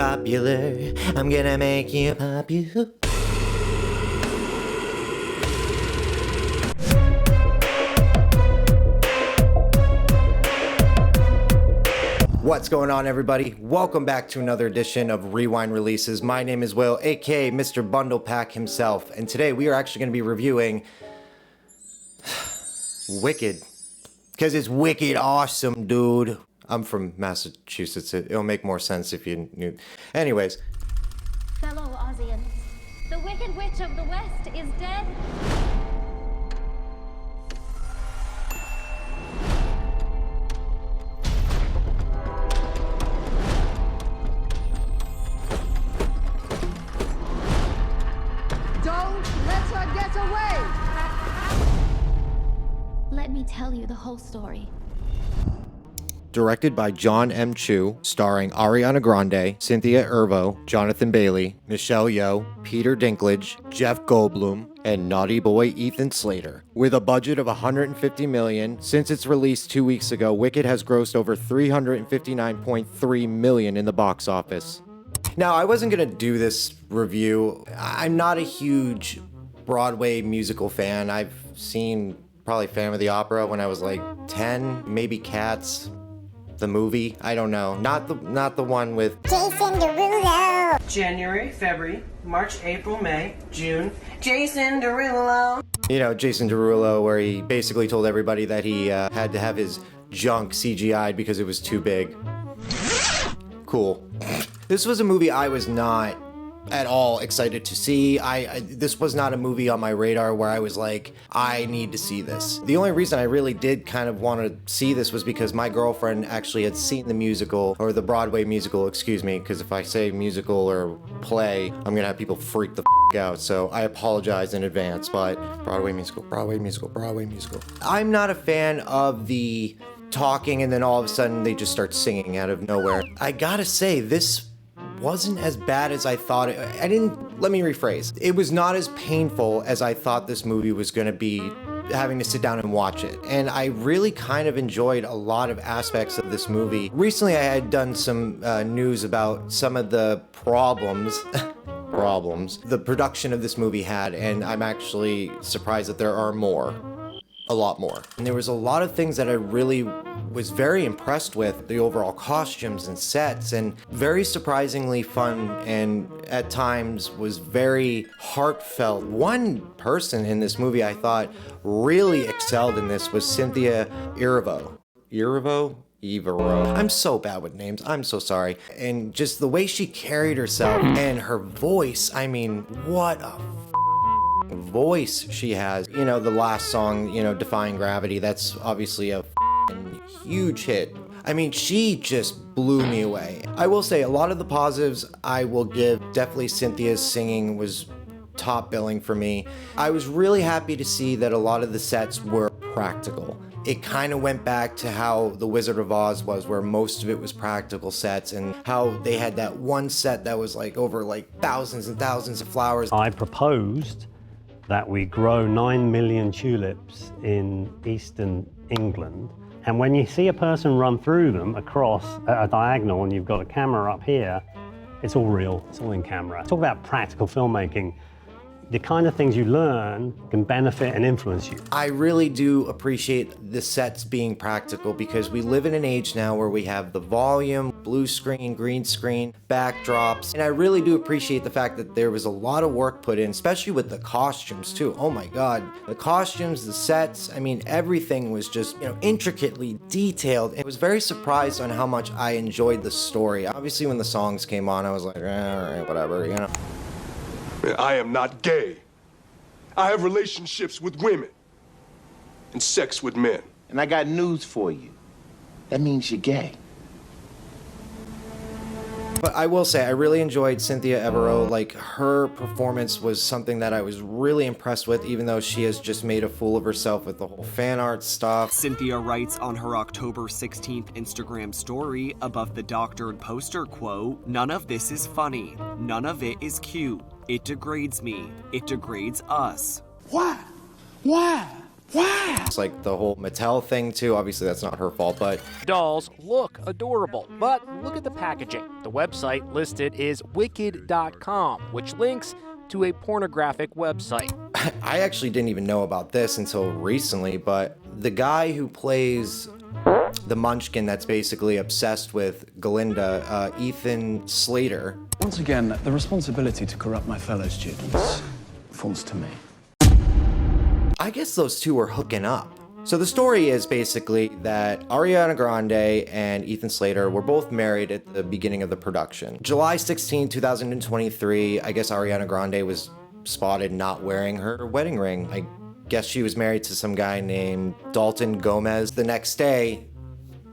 popular. I'm gonna make you popular. What's going on, everybody? Welcome back to another edition of Rewind Releases. My name is Will, aka Mr. Bundle Pack himself, and today we are actually going to be reviewing Wicked, because it's wicked awesome, dude. I'm from Massachusetts. It'll make more sense if you knew. Anyways. Fellow Ozians, the Wicked Witch of the West is dead. Don't let her get away! Let me tell you the whole story. Directed by John M. Chu, starring Ariana Grande, Cynthia Erivo, Jonathan Bailey, Michelle Yeoh, Peter Dinklage, Jeff Goldblum, and naughty boy Ethan Slater. With a budget of $150 million, since its release 2 weeks ago, Wicked has grossed over $359.3 million in the box office. Now, I wasn't gonna do this review. I'm not a huge Broadway musical fan. I've seen probably Phantom of the Opera when I was like 10, maybe Cats. The movie, I don't know, not the one with Jason Derulo. January, February, March, April, May, June. Jason Derulo. You know, Jason Derulo, where he basically told everybody that he had to have his junk CGI'd because it was too big. Cool. This was a movie I was not at all excited to see. This was not a movie on my radar where I was like, I need to see this. The only reason I really did kind of want to see this was because my girlfriend actually had seen the musical, or the Broadway musical, excuse me, because if I say musical or play, I'm gonna have people freak the out, so I apologize in advance, but Broadway musical, Broadway musical, Broadway musical. I'm not a fan of the talking and then all of a sudden they just start singing out of nowhere. I gotta say, this wasn't as bad as I thought it. Let me rephrase. It was not as painful as I thought this movie was gonna be, having to sit down and watch it. And I really kind of enjoyed a lot of aspects of this movie. Recently, I had done some news about some of the problems the production of this movie had, and I'm actually surprised that there are more. A lot more. And there was a lot of things that I really was very impressed with, the overall costumes and sets, and very surprisingly fun, and at times was very heartfelt. One person in this movie I thought really excelled in this was Cynthia Erivo. Evero. I'm so bad with names. I'm so sorry. And just the way she carried herself and her voice, I mean, what a voice she has. You know, the last song, you know, Defying Gravity, that's obviously a huge hit. I mean, she just blew me away. I will say a lot of the positives I will give. Definitely Cynthia's singing was top billing for me. I was really happy to see that a lot of the sets were practical. It kind of went back to how The Wizard of Oz was, where most of it was practical sets, and how they had that one set that was like over like thousands and thousands of flowers. I proposed that we grow 9 million tulips in eastern England, and when you see a person run through them across a diagonal and you've got a camera up here, it's all real, it's all in camera. Talk about practical filmmaking. The kind of things you learn can benefit and influence you. I really do appreciate the sets being practical, because we live in an age now where we have the volume, blue screen, green screen, backdrops, and I really do appreciate the fact that there was a lot of work put in, especially with the costumes too. Oh my God. The costumes, the sets, I mean, everything was just, you know, intricately detailed. I was very surprised on how much I enjoyed the story. Obviously, when the songs came on, I was like, all right, whatever, you know. I am not gay. I have relationships with women and sex with men. And I got news for you. That means you're gay. But I will say, I really enjoyed Cynthia Erivo. Like, her performance was something that I was really impressed with, even though she has just made a fool of herself with the whole fan art stuff. Cynthia writes on her October 16th Instagram story above the doctored poster quote, "None of this is funny. None of it is cute. It degrades me. It degrades us." Why? Why? It's like the whole Mattel thing too. Obviously that's not her fault, but Dolls look adorable, but look at the packaging. The website listed is wicked.com, which links to a pornographic website. I actually didn't even know about this until recently, but the guy who plays the munchkin that's basically obsessed with Galinda, Ethan Slater. Once again, the responsibility to corrupt my fellow students falls to me. I guess those two were hooking up. So the story is basically that Ariana Grande and Ethan Slater were both married at the beginning of the production. July 16, 2023, I guess Ariana Grande was spotted not wearing her wedding ring. I guess she was married to some guy named Dalton Gomez. The next day,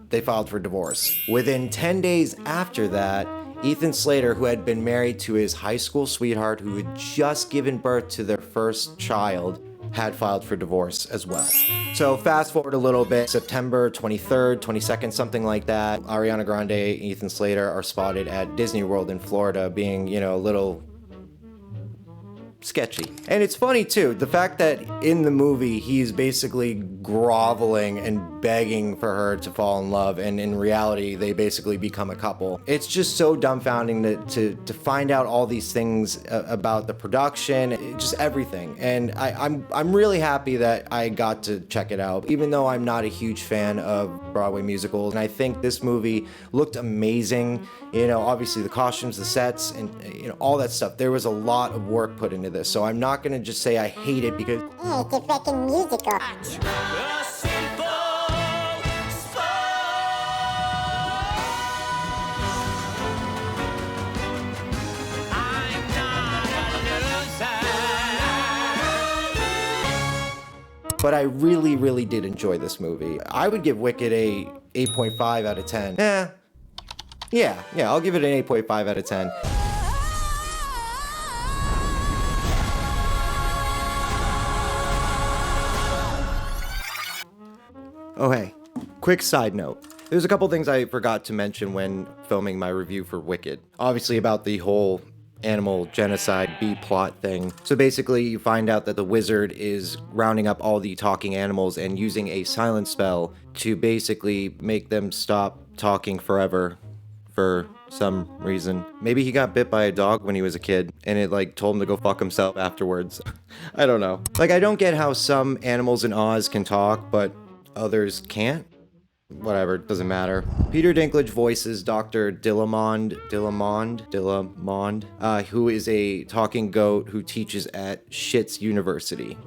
they filed for divorce. Within 10 days after that, Ethan Slater, who had been married to his high school sweetheart who had just given birth to their first child, had filed for divorce as well. So fast forward a little bit, September 23rd, 22nd, something like that, Ariana Grande and Ethan Slater are spotted at Disney World in Florida being, you know, a little sketchy. And it's funny too, the fact that in the movie he's basically groveling and begging for her to fall in love, and in reality they basically become a couple. It's just so dumbfounding to find out all these things about the production, just everything. And I'm really happy that I got to check it out, even though I'm not a huge fan of Broadway musicals. And I think this movie looked amazing. You know, obviously the costumes, the sets, and you know, all that stuff. There was a lot of work put into this, so I'm not gonna just say I hate it because It's a freaking musical. but I really, really did enjoy this movie. I would give Wicked a 8.5 out of 10. Yeah, I'll give it an 8.5 out of 10. Oh hey, quick side note. There's a couple things I forgot to mention when filming my review for Wicked. Obviously about the whole animal genocide B-plot thing. So basically you find out that the wizard is rounding up all the talking animals and using a silent spell to basically make them stop talking forever for some reason. Maybe he got bit by a dog when he was a kid and it like told him to go fuck himself afterwards. I don't know. Like, I don't get how some animals in Oz can talk but others can't. Whatever, it doesn't matter. Peter Dinklage voices Dr. Dillamond, who is a talking goat who teaches at Shits University.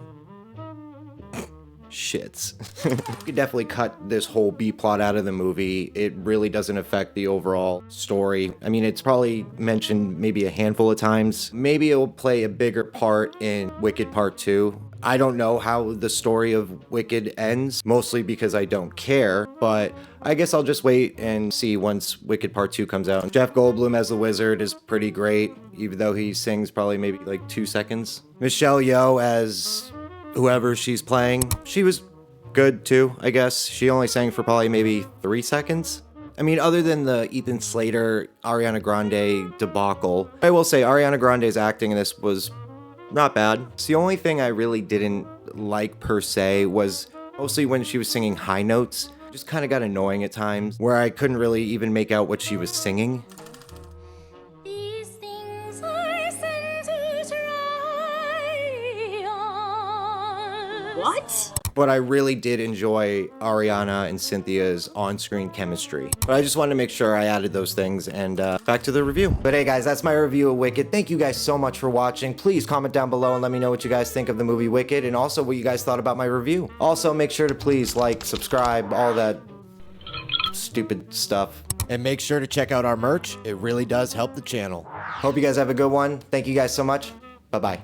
Shits. You could definitely cut this whole B-plot out of the movie. It really doesn't affect the overall story. I mean, it's probably mentioned maybe a handful of times. Maybe it will play a bigger part in Wicked Part 2. I don't know how the story of Wicked ends, mostly because I don't care, but I guess I'll just wait and see once Wicked Part 2 comes out. Jeff Goldblum as the wizard is pretty great, even though he sings probably maybe like 2 seconds. Michelle Yeoh as whoever she's playing, she was good too, I guess. She only sang for probably maybe 3 seconds. I mean, other than the Ethan Slater, Ariana Grande debacle, I will say Ariana Grande's acting in this was not bad. It's the only thing I really didn't like per se was mostly when she was singing high notes. Just kind of got annoying at times, where I couldn't really even make out what she was singing. These things are sent to try on. What? But I really did enjoy Ariana and Cynthia's on-screen chemistry. But I just wanted to make sure I added those things, and back to the review. But hey guys, that's my review of Wicked. Thank you guys so much for watching. Please comment down below and let me know what you guys think of the movie Wicked, and also what you guys thought about my review. Also, make sure to please like, subscribe, all that stupid stuff. And make sure to check out our merch. It really does help the channel. Hope you guys have a good one. Thank you guys so much. Bye-bye.